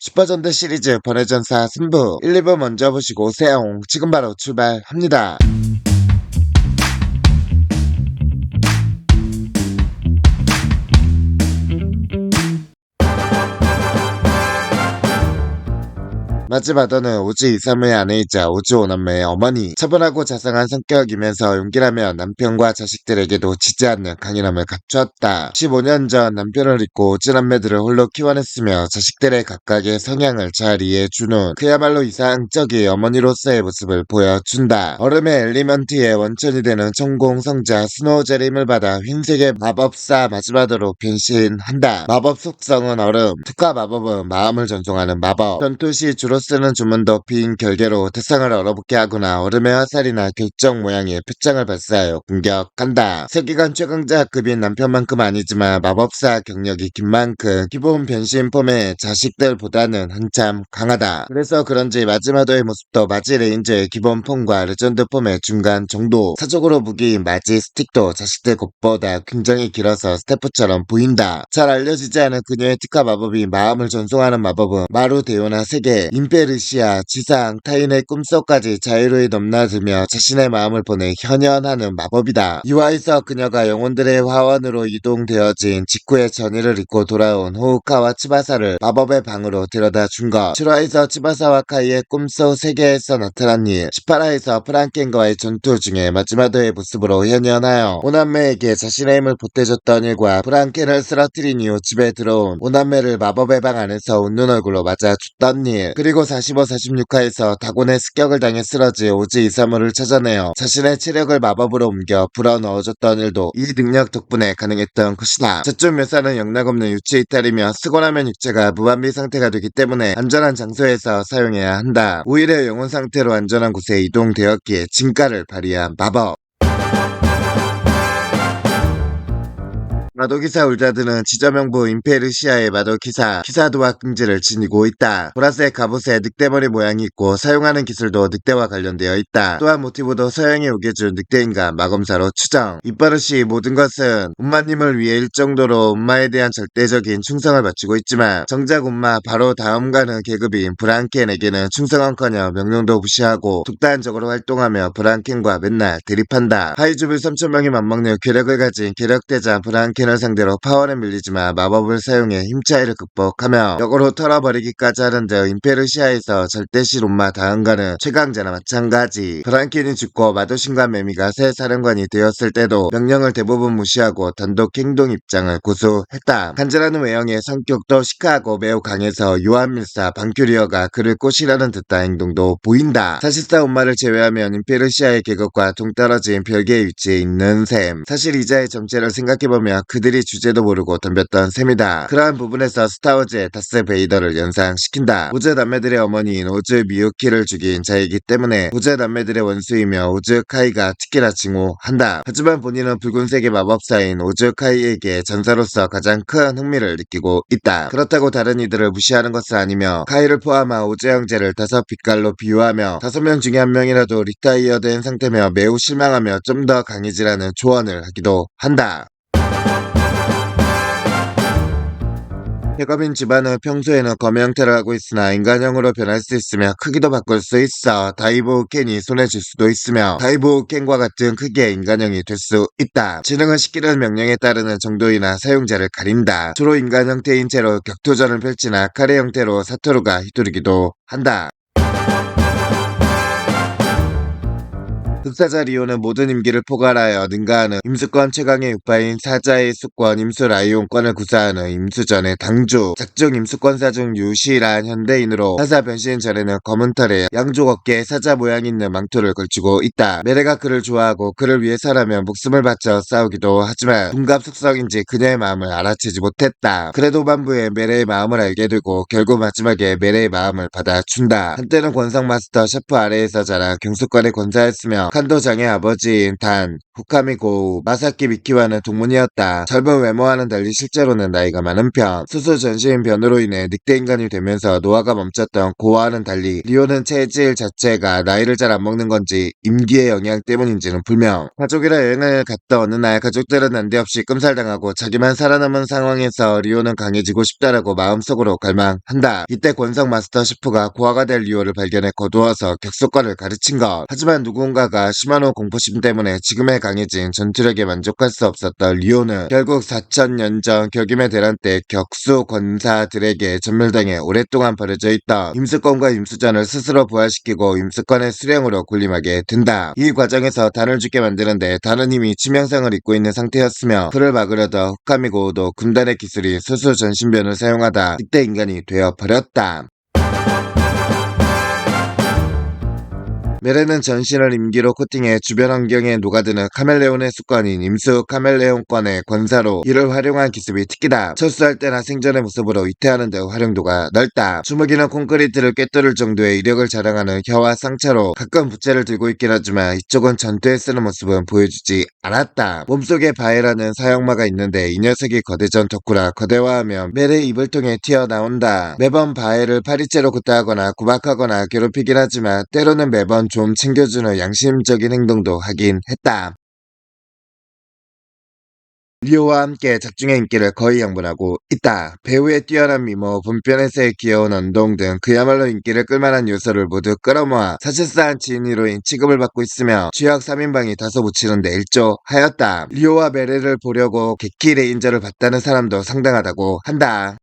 슈퍼전대 시리즈 번외전사 승부 1, 2부 먼저 보시고 오세요. 지금 바로 출발합니다. 마지막으로는 오지 이사무의 아내이자 오지 오남매의 어머니. 차분하고 자상한 성격이면서 용기라면 남편과 자식들에게도 지지 않는 강인함을 갖추었다. 15년 전 남편을 잊고 오지 남매들을 홀로 키워냈으며 자식들의 각각의 성향을 잘 이해해주는 그야말로 이상적인 어머니로서의 모습을 보여준다. 얼음의 엘리먼트의 원천이 되는 천공 성자 스노우젤의 힘을 받아 흰색의 마법사 마지막으로 변신한다. 마법 속성은 얼음, 특화 마법은 마음을 전송하는 마법. 전투 시 주로 쓰는 주문도 빈 결계로 대상을 얼어붙게 하거나 얼음의 화살이나 결정 모양의 표창을 발사하여 공격한다. 세계관 최강자급인 남편만큼 아니지만 마법사 경력이 긴 만큼 기본 변신 폼의 자식들보다는 한참 강하다. 그래서 그런지 마지마도의 모습도 마지 레인저의 기본 폼과 레전드 폼의 중간 정도. 사적으로 무기인 마지 스틱도 자식들 것보다 굉장히 길어서 스태프처럼 보인다. 잘 알려지지 않은 그녀의 특화 마법이 마음을 전송하는 마법은 마루 데오나 세계 임페르시아, 지상, 타인의 꿈속까지 자유로이 넘나들며 자신의 마음을 보내 현현하는 마법이다. 이화에서 그녀가 영혼들의 화원으로 이동되어진 직후의 전의를 잊고 돌아온 호우카와 치바사를 마법의 방으로 데려다 준 것. 7화에서 치바사와 카이의 꿈속 세계에서 나타난 일. 18화에서 프랑켄과의 전투 중에 마지막의 모습으로 현현하여 오남매에게 자신의 힘을 보태줬던 일과 프랑켄을 쓰러뜨린 이후 집에 들어온 오남매를 마법의 방 안에서 웃는 얼굴로 맞아줬던 일. 그리고 45, 46화에서 다곤의 습격을 당해 쓰러진 오지 이사무를 찾아내어 자신의 체력을 마법으로 옮겨 불어넣어줬던 일도 이 능력 덕분에 가능했던 것이다. 저쪽 묘사는 영락없는 유체 이탈이며 쓰고 나면 육체가 무방비 상태가 되기 때문에 안전한 장소에서 사용해야 한다. 오히려 영혼 상태로 안전한 곳에 이동되었기에 진가를 발휘한 마법. 마도기사 울다드는 지저명부 임페르시아의 마도기사 기사도학 금지를 지니고 있다. 보라색 갑옷에 늑대머리 모양이 있고 사용하는 기술도 늑대와 관련되어 있다. 또한 모티브도 서양에 오게준 늑대인간 마검사로 추정. 이버릇이 모든 것은 엄마님을 위해일 정도로 엄마에 대한 절대적인 충성을 바치고 있지만 정작 엄마 바로 다음 가는 계급인 브랑켄에게는 충성은커녕 명령도 무시하고 독단적으로 활동하며 브랑켄과 맨날 대립한다. 하이주빌 3,000명이 맞먹는 괴력을 가진 괴력대장 브랑켄 상대로 파워는 밀리지만 마법을 사용해 힘 차이를 극복하며 역으로 털어버리기까지 하는 등 임페르시아에서 절대시 롬마 다음가는 최강자나 마찬가지. 브랑켄이 죽고 마도신과 매미가 새 사령관이 되었을 때도 명령을 대부분 무시하고 단독 행동 입장을 고수했다. 간절한 외형의 성격도 시크하고 매우 강해서 요한밀사 방큐리어가 그를 꼬시라는 듯한 행동도 보인다. 사실상 엄마를 제외하면 임페르시아의 계급과 동떨어진 별개의 위치에 있는 셈. 사실 이자의 정체를 생각해보면 그들이 주제도 모르고 덤볐던 셈이다. 그러한 부분에서 스타워즈의 다스 베이더를 연상시킨다. 오즈 남매들의 어머니인 오즈 미유키를 죽인 자이기 때문에 오즈 남매들의 원수이며 오즈 카이가 특히나 징후한다. 하지만 본인은 붉은색의 마법사인 오즈 카이에게 전사로서 가장 큰 흥미를 느끼고 있다. 그렇다고 다른 이들을 무시하는 것은 아니며 카이를 포함한 오즈 형제를 5빛깔로 비유하며 5명 중에 1명이라도 리타이어된 상태며 매우 실망하며 좀 더 강해지라는 조언을 하기도 한다. 백업인 집안은 평소에는 검의 형태를 하고 있으나 인간형으로 변할 수 있으며 크기도 바꿀 수 있어 다이브 캔이 손에 쥘 수도 있으며 다이브 캔과 같은 크기의 인간형이 될 수 있다. 지능은 시키는 명령에 따르는 정도이나 사용자를 가린다. 주로 인간 형태인 채로 격투전을 펼치나 카레 형태로 사토루가 휘두르기도 한다. 흑사자 리오는 모든 임기를 포괄하여 능가하는 임수권 최강의 육파인 사자의 수권 임수 라이온권을 구사하는 임수전의 당주. 작중 임수권사 중 유실한 현대인으로 사사 변신 전에는 검은 털에 양쪽 어깨에 사자 모양 있는 망토를 걸치고 있다. 메레가 그를 좋아하고 그를 위해서라면 목숨을 바쳐 싸우기도 하지만 둔갑 숙성인지 그녀의 마음을 알아채지 못했다. 그래도 반부에 메레의 마음을 알게 되고 결국 마지막에 메레의 마음을 받아준다. 한때는 권상 마스터 셰프 아래에서 자란 경수권의 권사였으며 칸도장의 아버지인 단 후카미 고우 마사키 미키와는 동문이었다. 젊은 외모와는 달리 실제로는 나이가 많은 편. 수수 전신 변으로 인해 늑대 인간이 되면서 노화가 멈췄던 고우와는 달리 리오는 체질 자체가 나이를 잘 안 먹는 건지 임기의 영향 때문인지는 불명. 가족이라 여행을 갔다 어느 날 가족들은 난데없이 끔살당하고 자기만 살아남은 상황에서 리오는 강해지고 싶다라고 마음속으로 갈망한다. 이때 권성 마스터 셰프가 고아가 될 리오를 발견해 거두어서 격수과를 가르친 것. 하지만 누군가가 시마노 공포심 때문에 지금의 강해진 전투력에 만족할 수 없었던 리오는 결국 4000년 전 격임의 대란 때 격수 권사들에게 전멸당해 오랫동안 버려져 있던 임수권과 임수전을 스스로 부활시키고 임수권의 수령으로 군림하게 된다. 이 과정에서 단을 죽게 만드는데 단은 이미 치명상을 입고 있는 상태였으며 그를 막으려던 후카미 고우도 금단의 기술이 수수 전신변을 사용하다 늑대 인간이 되어버렸다. 메레는 전신을 임기로 코팅해 주변 환경에 녹아드는 카멜레온의 습관인 임수 카멜레온권의 권사로 이를 활용한 기습이 특기다. 철수할 때나 생전의 모습으로 위태하는 데 활용도가 넓다. 주먹이나 콘크리트를 꿰뚫을 정도의 이력을 자랑하는 혀와 쌍차로 가끔 부채를 들고 있긴 하지만 이쪽은 전투에 쓰는 모습은 보여주지 않았다. 몸속에 바에라는 사형마가 있는데 이 녀석이 거대전 덕후라 거대화하면 메레 입을 통해 튀어나온다. 매번 바에를 파리채로 굿다하거나 구박하거나 괴롭히긴 하지만 때로는 매번 좀 챙겨주는 양심적인 행동도 하긴 했다. 리오와 함께 작중의 인기를 거의 양분하고 있다. 배우의 뛰어난 미모, 본편에서의 귀여운 언동 등 그야말로 인기를 끌만한 요소를 모두 끌어모아 사실상 지인 히로인 취급을 받고 있으며 주역 3인방이 다소 묻히는 데 일조하였다. 리오와 메레를 보려고 객기 레인저를 봤다는 사람도 상당하다고 한다.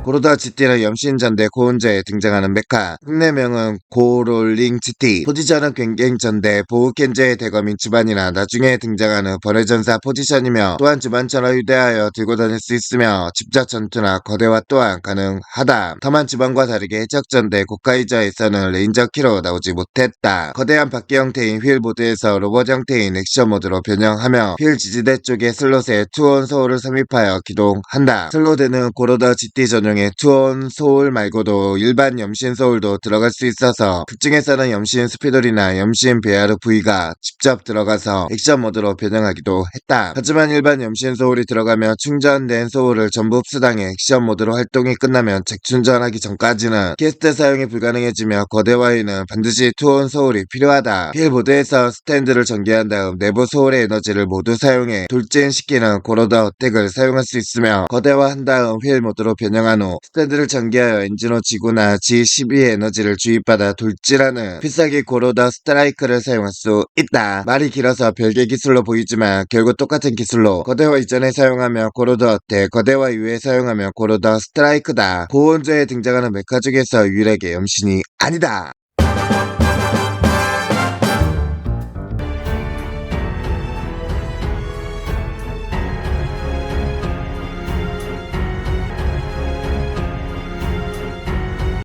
고로다 GT는 염신전대 고운저에 등장하는 메카. 흉내명은 고롤링 GT. 포지션은 굉갱전대 보우켄저의 대검인 주반이나 나중에 등장하는 번외전사 포지션이며 또한 주반처럼 휴대하여 들고 다닐 수 있으며 집자 전투나 거대화 또한 가능하다. 다만 주반과 다르게 해적전대 고카이저에서는 레인저 키로 나오지 못했다. 거대한 바퀴 형태인 휠 모드에서 로봇 형태인 액션 모드로 변형하며 휠 지지대 쪽에 슬롯에 투온 소울을 삽입하여 기동한다. 슬롯에는 고로다 GT 전용 투온 소울 말고도 일반 염신 소울도 들어갈 수 있어서 극중에서는 염신 스피돌이나 염신 베아르 V가 직접 들어가서 액션 모드로 변형하기도 했다. 하지만 일반 염신 소울이 들어가면 충전된 소울을 전부 흡수당해 액션 모드로 활동이 끝나면 재충전하기 전까지는 캐스트 사용이 불가능해지며 거대화에는 반드시 투온 소울이 필요하다. 휠 모드에서 스탠드를 전개한 다음 내부 소울의 에너지를 모두 사용해 돌진시키는 고로다 어택을 사용할 수 있으며 거대화한 다음 휠 모드로 변형한 후 스탠드를 전개하여 엔진호 지구나 G12의 에너지를 주입받아 돌진하는 필살기 고로다 스트라이크를 사용할 수 있다. 말이 길어서 별개 기술로 보이지만 결국 똑같은 기술로 거대화 이전에 사용하며 고로다 어택, 거대화 이후에 사용하며 고로다 스트라이크다. 고온저에 등장하는 메카 중에서 유일하게 염신이 아니다.